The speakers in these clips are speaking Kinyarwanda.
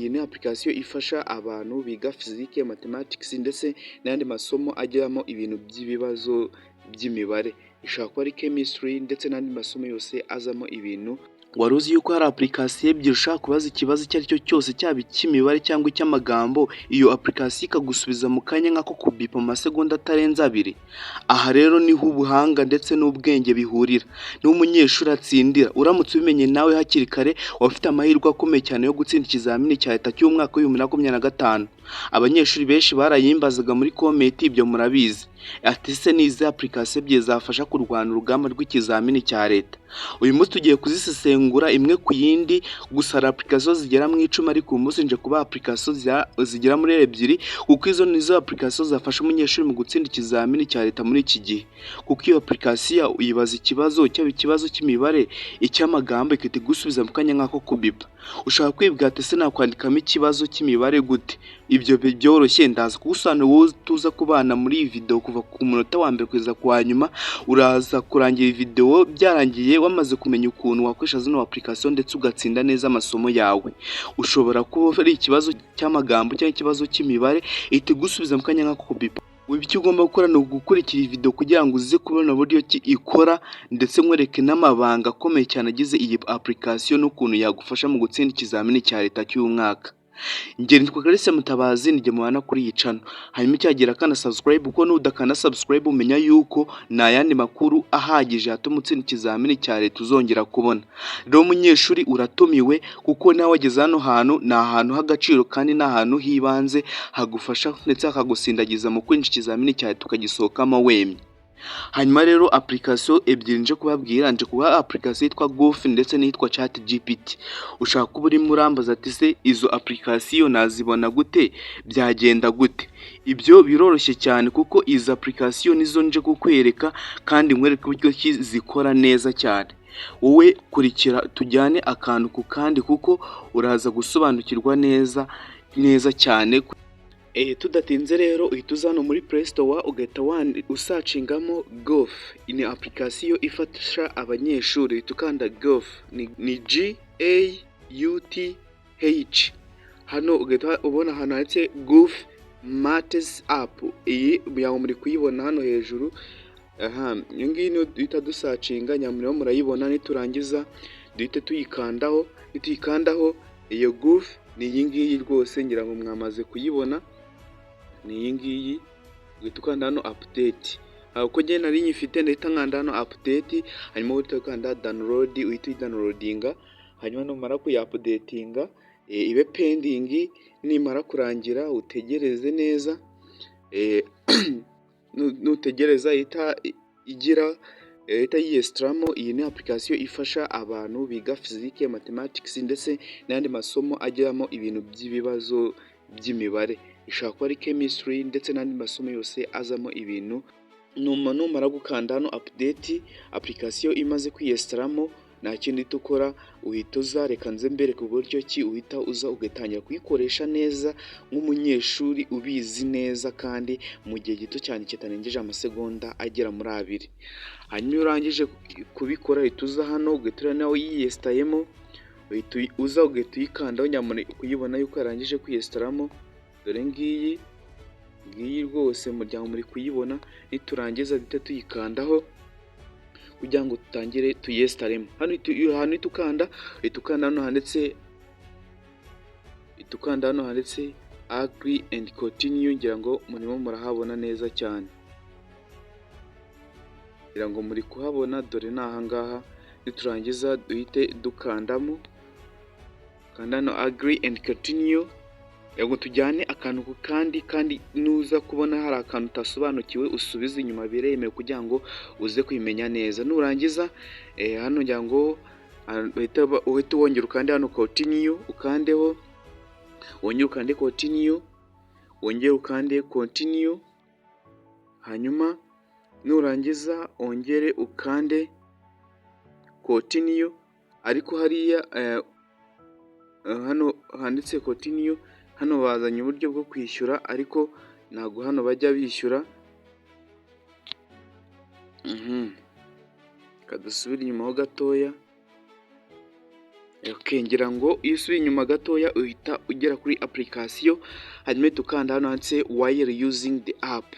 iyi ni application ifasha abantu biga physique, mathematics ndetse n'andi masomo ajyamo ibintu by'ibibazo by'imibare. Ishobora kuba ari chemistry ndetse n'andi masomo yose azamo ibintu. Wari uzi yuko hari application ebyiri ushaka kubaza ikibazo icyo ari cyo cyose cyaba icy'imibare cyangwa icy'amagambo, iyo application ikagusubiza mu kanya nk'ako kubipa mu masegonda atarenze 2. Aha rero niho ubuhanga ndetse n'ubwenge bihurira, niho umunyeshuri atsindira. Uramutse ubimenye nawe hakiri kare, wafite amahirwe akomeye cyane yo gutsinda ikizamini cya leta cy'umwaka wa 2025. Abanyeshuri benshi barayimbazaga muri comment, ibyo murabizi. Ati se nize application ebyiri zafasha kurwana urugamba rw'ikizamini cya leta. Uyu munsi tugiye kuzisesengura imwe ku yindi, gusa application zigera mu 10, ariko uyu munsi nje kuba application zigera muri 2, kuko izo nizo application zafasha umunyeshuri mu gutsinda ikizamini cya leta muri iki gihe. Kuko iyo application uyibaza ikibazo cy'imibare, icy'amagambo ikita gusubiza mu kanya nk'ako kubipa. Ushaka kwibwira ati se nakwandikamo ikibazo cy'imibare gute? Ibyo byoroshye, ndaza kugusobanurira wowe tuza kubana muri iyi video kuva ku munota wa mbere kugeza ku wa nyuma. Uraza kurangira video byarangiye wamaze kumenya ukuntu wakoresha zino application ndetse ugatsinda neza amasomo yawe. Ushobora kuba ari ikibazo cy'amagambo cyangwa ikibazo cy'imibare, ihita gusubiza mu kanya nk'ako kubipa. Icyo ugomba gukora ni ugukurikira iyi video kugira ngo uze kubona uburyo ki ikora, ndetse nkwereke n'amabanga akomeye cyane agize iyi application n'ukuntu yagufasha mu gutsinda ikizamini cya leta cy'uyu mwaka. Njye nitwa Clarisse Mutabazi, njye mubana kuri iyi channel. Hanyuma cyagira kana subscribe, kuko nudakanda subscribe umenya yuko na yandi makuru ahagije atuma utsinda ikizamini cya leta uzongera kubona. Rero umunyeshuri uratumiwe, kuko nawe wageze hano hantu, ni ahantu h'agaciro kandi ni ahantu hibanze hagufasha ndetse hakagusindagiza mu kwinjira ikizamini cya leta ukagisohokamo wemye. Hanyuma rero application ebyiri nje kubabwira, nje kuba application yitwa Goof ndetse n'iyitwa ChatGPT. Ushaka kuba uri murambaza ati se izo application nazibona gute, byagenda gute? Ibyo biroroshye cyane, kuko izo application nizo nje kukwereka kandi nkwereka uburyo ki zikora neza cyane. Wowe kurikira tujyane akantu ku kandi, kuko uraza gusobanukirwa neza cyane. Tudatinze rero uhita uza hano muri Play Store ugahita usacingamo Goof. Ni application ifasha abanyeshuri. Tukanda Goof ni GAUTH. Hano ugahita ubona hano handitse Goof Maths App. Iyi yawe muri kuyibona hano hejuru. Iyo ngiyi ni duhita dusacinga, nyamara murayibona. Niturangiza duhita tuyikandaho. Nituyikandaho iyo Goof ni iyi ngiyi rwose, ngira ngo mwamaze kuyibona. Ni iyi ngiyi, uhita ukanda hano update. Uko njye nari nyifite ndahita nkanda hano update, hanyuma uhita ukanda download, uhita uyidownloadinga. Hanyuma numara kuyi-updatinga ibe pending, nimara kurangira utegereze neza. Nutegereza ihita yiyestramo. Iyi ni application ifasha abantu biga physique, mathematics ndetse n'andi masomo ajyamo ibintu by'ibibazo by'imibare. Ishobora kuba ari chemistry ndetse n'andi masomo yose azamo ibintu. Numara gukanda hano update, application imaze kwiyestramo, nta kindi tukora, uhita uza, reka nze mbereke uburyo ki uhita uza ugatangira kuyikoresha neza nk'umunyeshuri ubizi neza, kandi mu gihe gito cyane kitarengeje amasegonda agera muri 2. Hanyuma urangije kubikora uhita uza hano ugatura nawe yiyestayemo, uhita uza ugahita uyikandaho, nyamara kuyibona yuko yarangije kwiyestaramo. Dore ngiyi rwose muryango muri kuyibona. Niturangiza duhita tuyikandaho kugira ngo tutangire tuyestaremo. Hano tukanda hano handitse agree and continue. Ngira ngo murimo murahabona neza cyane, ngira ngo muri kuhabona. Dore naha ngaha. Niturangiza duhite dukandamo, kanda hano agree and continue. Yego tujyane akantu ku kandi nuza kubona hari akantu utasobanukiwe usubize inyuma, biremewe kugira ngo uze kwimenya neza. Nurangiza hano ngira ngo uhita wongera ukande hano continue, ukandeho, wongere ukande continue, wongere ukande continue. Hanyuma nurangiza ongere ukande continue, ariko hariya hano handitse continue. Hano bazanye uburyo bwo kwishyura, ariko ntago hano bajya bishyura. Kadusubira inyuma ho gatoya. Okay, ngira ngo iyo usubiye inyuma gatoya uhita ugera kuri application, hanyuma tukanda hano handitse while using the app.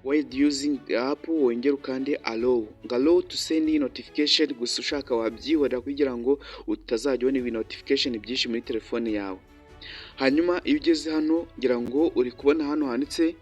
While using the app wongera ukande allow to send notification, gusa ushaka wabyihorera kugira ngo utazajya ubona notification byinshi muri telefone yawe. Hanyuma iyo ugeze hano ngira ngo uri kubona hano handitse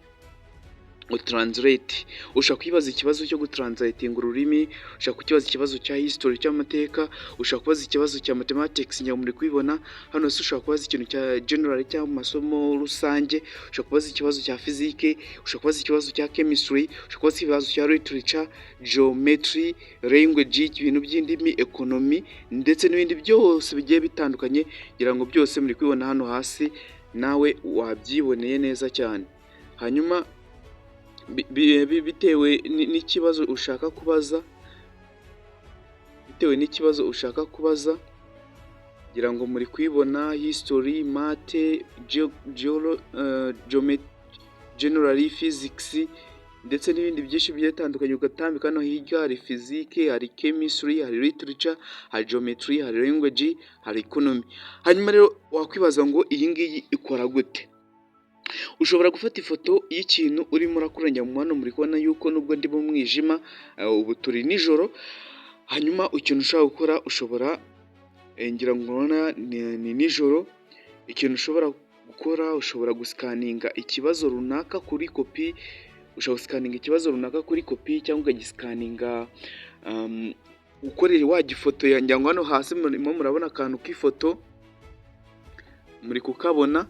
translate. Ushaka kwibaza ikibazo cyo gutranslatinga ururimi, ushaka kukibaza ikibazo cya history cy'amateka, ushaka kubaza ikibazo cya mathematics njya muri kwibona hano, se ushaka kubaza ikintu cya general cyangwa masomo rusange, ushaka kubaza ikibazo cya physique, ushaka kubaza ikibazo cya chemistry, ushaka kubaza ikibazo cya literature, geometry, language, ibintu by'indimi, economy ndetse n'ibindi byose bigiye bitandukanye, ngira ngo byose muri kwibona hano hasi nawe wabyiboneye neza cyane. Hanyuma bitewe n'ikibazo ushaka kubaza, ngira ngo muri kwibona history, math, general physics ndetse n'ibindi byinshi bigiye bitandukanye. Ugatambika hano hirya hari physique, hari chemistry, hari literature, hari geometry, hari language, hari economy. Hanyuma rero wakwibaza ngo iyi ngiyi ikora gute? Ushobora gufata ifoto y'ikintu urimo urakuranya mu hano muri kubona yuko nubwo ndi mu mwijima, ubu turi nijoro. Hanyuma ikintu ushobora gukora, ushobora ngira ngo ni nijoro, ikintu ushobora gukora ushobora gusikaninga ikibazo runaka kuri kopi, cyangwa ukagisikaninga ukorere wagifoto yanjye ngo hano hasi murimo murabona akantu k'ifoto muri kukabona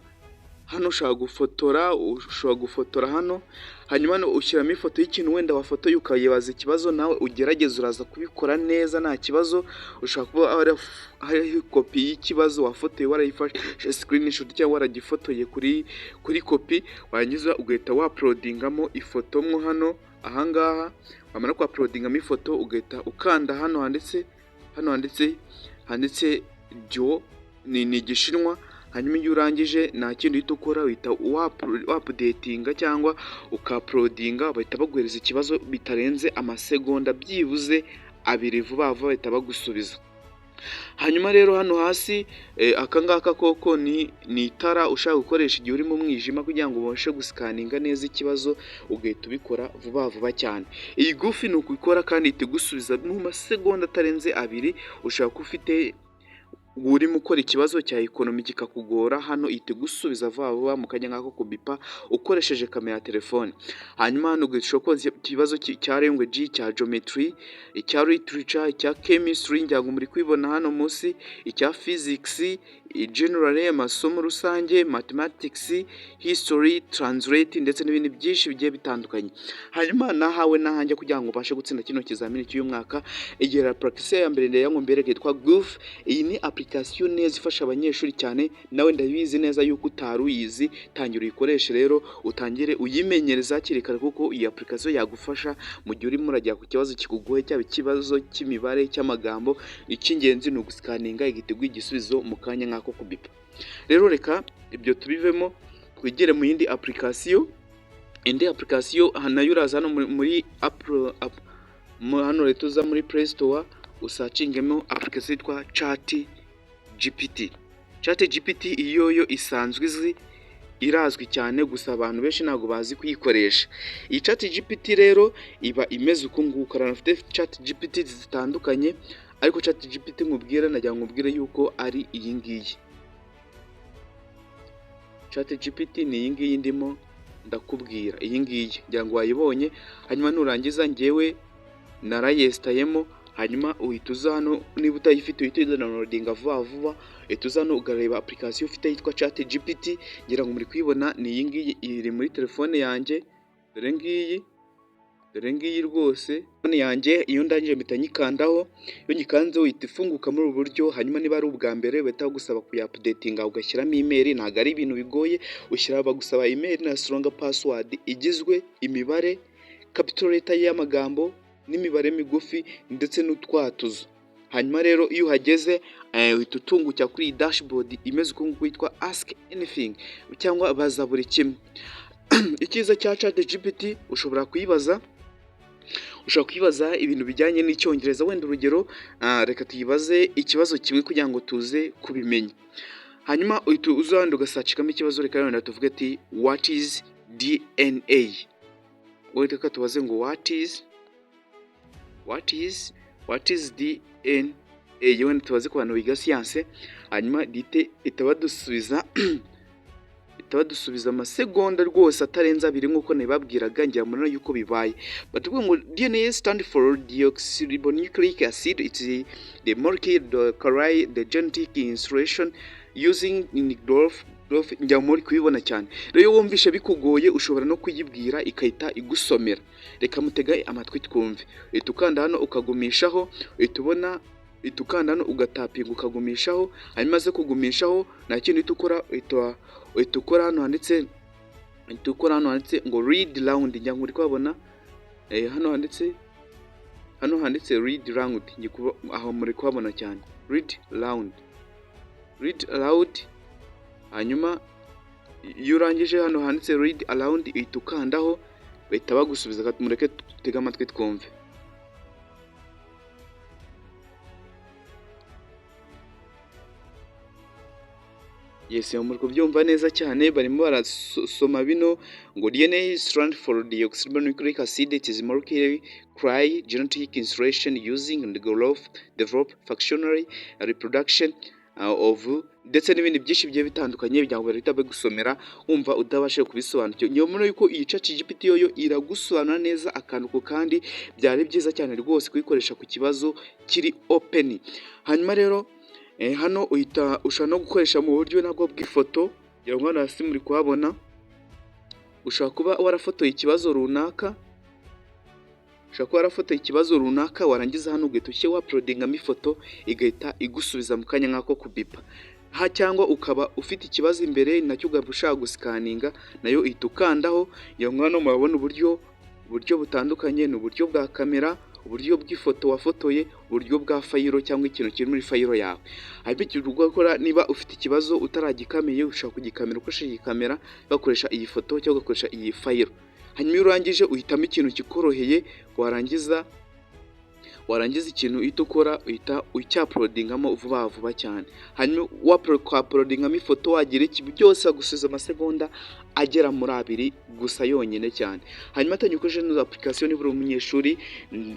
hano. ushobora gufotora hano, hanyuma hano ushyiramo ifoto y'ikintu wenda wafotoye ukayibaza ikibazo, nawe ugerageza uraza kubikora neza nta kibazo. ushobora kuba hari kopi y'ikibazo wafotoye warayifashe screenshot cyangwa waragifotoye kuri kopi, warangiza ugahita waploadingamo ifoto mo hano ahangaha. wamara kwaploadingamo ifoto ugahita ukanda hano handitse jo ni igishinwa. Hanyuma iyo urangije nta kindi uhita ukora, uhita updatinga cyangwa ukaploadinga, bahita baguhereza ikibazo bitarenze amasegonda byibuze 2 vuba bahita bagusubiza. Hanyuma rero hano hasi akangaka koko ni itara ushaka gukoresha igihe uri mu mwijima kugira ngo ubashe gusikaninga neza ikibazo, ugahita ubikora vuba cyane. Iyi gufi ni ukubikora kandi itegusubiza mu masegonda atarenze 2. ushaka ufite urimo ukora ikibazo cya economy kikakugora, hano itegusubiza vuba mu kanya nkako kubipa ukoresheje kamera ya telefone. Hanyuma hano ugashobora ikibazo cya language, cya geometry, icya literature, icya chemistry njya ngo muri kwibona hano munsi, icya physics, general amasomo rusange, mathematics, history, translate ndetse n'ibindi byinshi bigiye bitandukanye. Hanyuma nahawe nahanjye kugira ngo ubashe gutsinda kino kizamini cy'uyu mwaka, egera practice ya mbere yango mbere yitwa Goof. Iyi ni application neza ifasha abanyeshuri cyane, nawe ndabizi neza yuko utaruyizi, tangira uyikoreshe rero utangire uyimenyereza hakiri kare, kuko iyi application yagufasha mu gihe urimo urajya ku kibazo kikugoye, cyaba ikibazo cy'imibare, cy'amagambo. Icy'ingenzi ni ugusikaninga igiteguye igisubizo mu kanya nkako kubipa. Rero reka ibyo tubivemo twigere mu yindi application. Indi application nayo uraza hano muri hano leta uza muri Play Store usacingemo application yitwa ChatGPT. ChatGPT iyo isanzwe irazwi cyane, gusa abantu benshi ntabwo bazi kuyikoresha. Iyi ChatGPT rero iba imeze uko nguko. Afite ChatGPT zitandukanye, ariko ChatGPT nkubwira najya nkubwire yuko ari iyi ngiyi. ChatGPT ni iyi ngiyi ndimo ndakubwira, iyi ngiyi ngira ngo wayibonye. Hanyuma nurangiza ngewe narayesitayemo, hanyuma uhita uza hano, niba utayifite uhita downloadinga vuba, uhita uza hano ugareba application ufite yitwa ChatGPT. ngira ngo muri kwibona ni iyi ngiyi iri muri telefone yanjye, dore ngiyi rwose telefone yanjye. Iyo ndangije mpita nyikandaho, iyo nyikanzeho uhita ifunguka muri ubu buryo. Hanyuma niba ari ubwa mbere bahita bagusaba kuyapudetinga ugashyiramo email, ntabwo ari ibintu bigoye. bagusaba email na strong password igizwe imibare, capital letter y'amagambo n'imibare migufi ndetse n'utwatuzo. Hanyuma rero iyo uhageze uhita utungukira kuri dashboard imeze uko nguko yitwa ask anything cyangwa baza buri kimwe. Icyiza cya ChatGPT ushobora kuyibaza ushobora kwibaza ibintu bijyanye n'icyongereza, wenda urugero reka tuyibaze ikibazo kimwe kugira ngo tuze kubimenya, hanyuma uhita uza wenda ugasacikamo ikibazo, reka wenda tuvuge ati what is DNA, reka tubaze ngo what is DNA, wenda tubaze ku bantu biga siyanse, hanyuma itabadusubiza amasegonda rwose atarenze 2 nk'uko nabibabwiraga, ngira murabona yuko bibaye. Batubwiye ngo DNA stand for deoxyribonucleic acid, it's the molecule that carry the genetic instruction using in growth, njya muri kubibona cyane. Rero wumvishe bikugoye ushobora no kuyibwira ikahita igusomera. Reka mutega amatwi twumve. Ukanda hano ukagumishaho, tubona ukanda hano ugatapinga ukagumishaho, hanyuma ze kugumishaho nta kintu ukora, ukora hano handitse ngo read round, njya muri kubabona hano handitse read round, aho muri kubabona cyane read aloud, hanyuma iyo urangije hano handitse read aloud uhita ukandaho bahita bagusubiza. Mureke tutega amatwi twumve. Yes, muri kubyumva neza cyane, barimo barasoma bino ngo DNA stand for deoxyribonucleic acid, it is molecular carry genetic instruction using in the growth, develop, functional reproduction of, ndetse n'ibindi byinshi bigiye bitandukanye bijya ngo bahita bagusomera wumva udabashe kubisobanukirwa. Niyo muri yuko iyi ChatGPT yo iragusobanura neza akantu ko kandi byari byiza cyane rwose kuyikoresha ku kibazo kiri open. Hanyuma rero hano uhita ushobora no gukoresha mu buryo nabwo bw'ifoto, ya mwana hasi muri kuhabona, ushobora kuba warafotoye ikibazo runaka, warangiza hano ugahita ushyira uploadingamo ifoto igahita igusubiza mu kanya nk'ako kubipa, cyangwa ukaba ufite ikibazo imbere nacyo ugaba ushaka gusikaninga, nayo uhita ukandaho. Ya mwana murabona uburyo butandukanye, ni uburyo bwa kamera, uburyo bw'ifoto wafotoye, uburyo bwa fayiro cyangwa ikintu kiri muri fayiro yawe. Hanyuma ikintu ugakora, niba ufite ikibazo utaragikamiye ushaka kugikamera ukoresheje iyi kamera, bakoresha iyi foto cyangwa ugakoresha iyi fayiro. Hanyuma iyo urangije uhitamo ikintu kikoroheye, warangiza ikintu uhita ukora uhita ucyaploadingamo vuba cyane. Hanyuma waploadingamo ifoto wagira iki byose agusubiza amasegonda agera muri 2 gusa yonyine cyane. Hanyuma atanye ukoresha ino application niba uri umunyeshuri,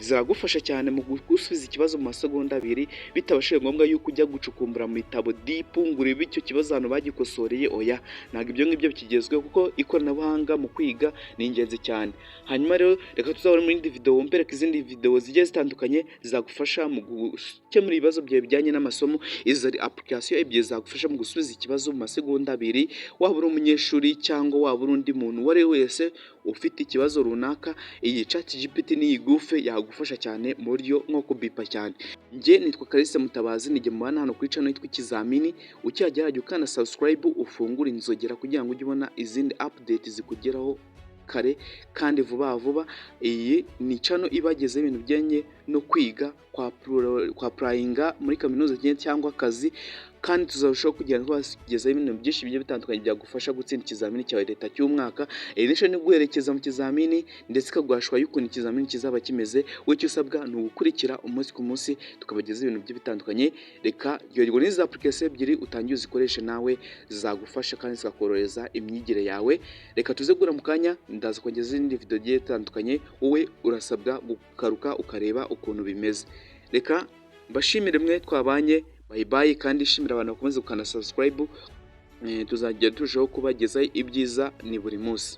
zagufasha cyane mu gusubiza ikibazo mu masegonda 2 bitabashije ngombwa yuko ujya gucukumbura mu bitabo deep ngure bityo kibazo hano bagikosoreye. Oya, ntabwo ibyo ngibyo bikigezweho kuko ikoranabuhanga mu kwiga ni ingenzi cyane. Hanyuma rero reka tuzabona muri indi video mbereka izindi video zigiye zitandukanye zagufasha mu gukemura ibibazo byawe bijyanye n'amasomo. Izi ari application ebyiri zagufasha mu gusubiza ikibazo mu masegonda 2, waba uri umunyeshuri cyangwa waba uri undi muntu uwo ari we wese ufite ikibazo runaka. Iyi ChatGPT ni igufe yagufasha cyane mu buryo nko kubipa cyane. Njye nitwa Kalisa Mutabazi, nige mubana hano kuri channel yitwa Ikizamini. Ukihagera ukana subscribe, ufungura inzogera kugira ngo ujye ubona izindi update zikugeraho kare kandi vuba. Iyi ni channel ibageze ibintu bijyanye no kwiga kwa applyinga muri kaminuza cyangwa akazi, kandi tuzarushaho kugira ngo bageze ibintu byinshi bigiye bitandukanye byagufasha gutsinda ikizamini cyawe leta cy'umwaka. Nisho ni guherekeza mu kizamini ndetse kagwashwa yuko ikizamini kizaba kimeze. We cyo usabwa ni ugukurikira umunsi ku munsi tukabageza ibintu byinshi bitandukanye. Reka yoherwa n'izi application ebyiri utangiye uzikoreshe nawe zagufasha kandi zikakorohereza imyigire yawe. Reka tuzegura mu kanya ndaza kongeza izindi video zigiye zitandukanye, wowe urasabwa gukaruka ukareba ukuntu bimeze. Reka mbashimire mwe twabanye, bye kandi shimira abantu bakomeze gukanda subscribe, tuzajya turushaho kubageza ibyiza ni buri munsi.